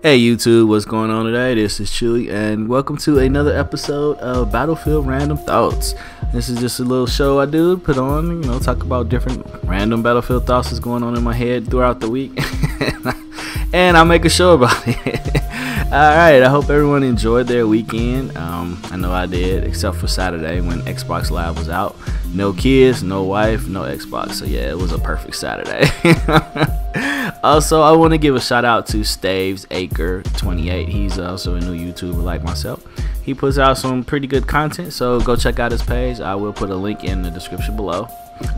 Hey YouTube, what's going on today? This is Chewy and welcome to another episode of Battlefield Random Thoughts. This is just a little show I do, put on, talk about different random Battlefield thoughts that's going on in my head throughout the week. And I make a show about it. Alright, I hope everyone enjoyed their weekend. I know I did, except for Saturday when Xbox Live was out. No kids, no wife, no Xbox. So yeah, it was a perfect Saturday. Also, I want to give a shout out to Chewy219. He's also a new YouTuber like myself. He puts out some pretty good content, so go check out his page. I will put a link in the description below.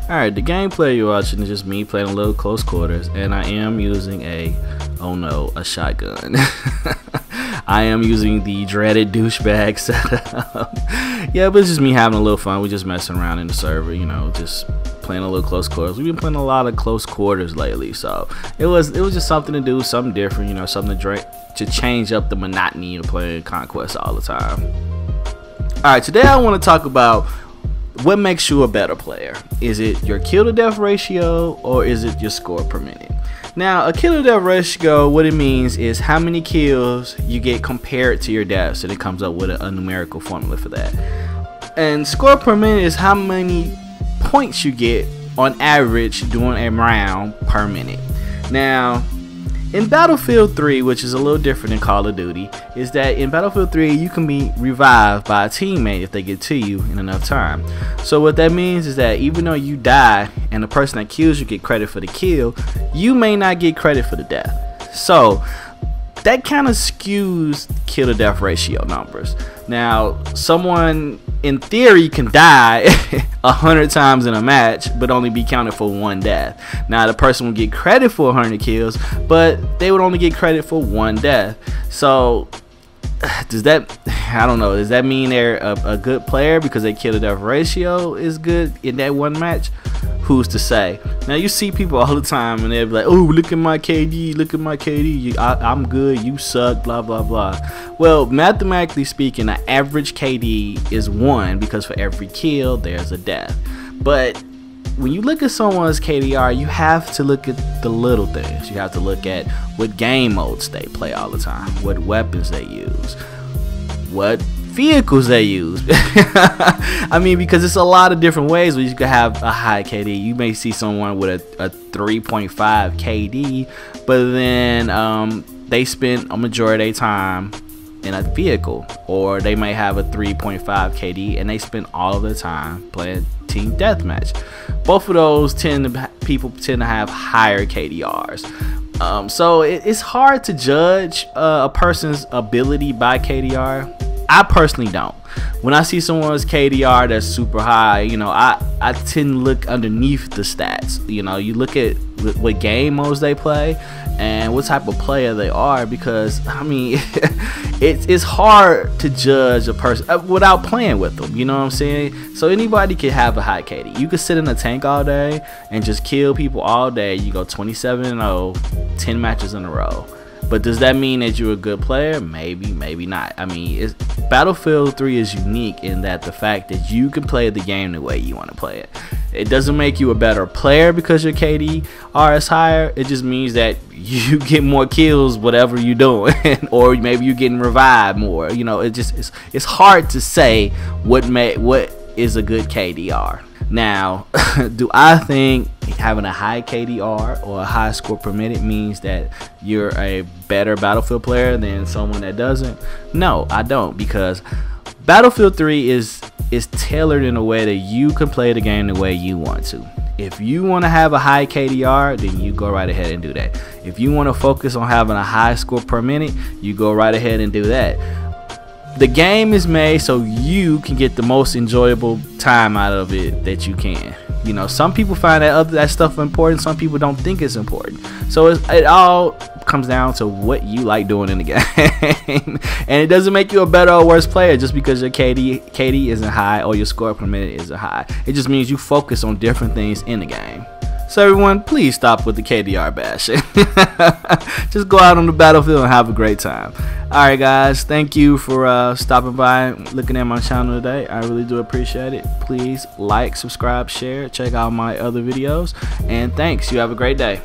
Alright, the gameplay you're watching is just me playing a little close quarters, and I am using a shotgun. I am using the dreaded douchebag setup. Yeah, but it's just me having a little fun. We're just messing around in the server, just playing a little close quarters. We've been playing a lot of close quarters lately, so it was just something to do, something different, something to change up the monotony of playing Conquest all the time. Alright, today I want to talk about what makes you a better player. Is it your kill to death ratio or is it your score per minute? Now, a kill to death ratio, what it means is how many kills you get compared to your deaths, and it comes up with a numerical formula for that. And score per minute is how many points you get on average during a round per minute. Now, in Battlefield 3, which is a little different than Call of Duty, is that in Battlefield 3 you can be revived by a teammate if they get to you in enough time. So what that means is that even though you die and the person that kills you get credit for the kill, you may not get credit for the death. So that kind of skews kill to death ratio numbers. Now, someone in theory can die 100 times in a match but only be counted for one death. Now, the person will get credit for 100 kills, but they would only get credit for one death. So does that, I don't know, does that mean they're a good player because their kill to death ratio is good in that one match? Who's to say? Now, you see people all the time and they'll be like, oh, look at my KD, look at my KD, I'm good, you suck, blah blah blah. Well, mathematically speaking, an average KD is 1 because for every kill there's a death. But when you look at someone's KDR, you have to look at the little things. You have to look at what game modes they play all the time, what weapons they use, what vehicles they use. I mean, because it's a lot of different ways where you could have a high KD. You may see someone with a 3.5 KD, but then they spend a majority of their time in a vehicle, or they may have a 3.5 KD and they spend all of their time playing team deathmatch. Both of those people tend to have higher KDRs. So it's hard to judge a person's ability by KDR. I personally don't. When I see someone's KDR that's super high, I tend to look underneath the stats. You look at what game modes they play and what type of player they are, because I mean it's hard to judge a person without playing with them, you know what I'm saying? So anybody can have a high KD. You could sit in a tank all day and just kill people all day. You go 27-0, 10 matches in a row. But does that mean that you're a good player? Maybe, maybe not. I mean, Battlefield 3 is unique in that the fact that you can play the game the way you want to play it. It doesn't make you a better player because your KDR is higher. It just means that you get more kills whatever you're doing, or maybe you're getting revived more. It's hard to say what is a good KDR. Now, do I think having a high KDR or a high score per minute means that you're a better Battlefield player than someone that doesn't? No, I don't, because Battlefield 3 is tailored in a way that you can play the game the way you want to. If you want to have a high KDR, then you go right ahead and do that. If you want to focus on having a high score per minute, you go right ahead and do that. The game is made so you can get the most enjoyable time out of it that you can. Some people find that stuff important, some people don't think it's important. So it all comes down to what you like doing in the game. And it doesn't make you a better or worse player just because your KD isn't high or your score per minute isn't high. It just means you focus on different things in the game. So everyone, please stop with the KDR bashing. Just go out on the battlefield and have a great time. Alright guys, thank you for stopping by and looking at my channel today. I really do appreciate it. Please like, subscribe, share, check out my other videos, and thanks. You have a great day.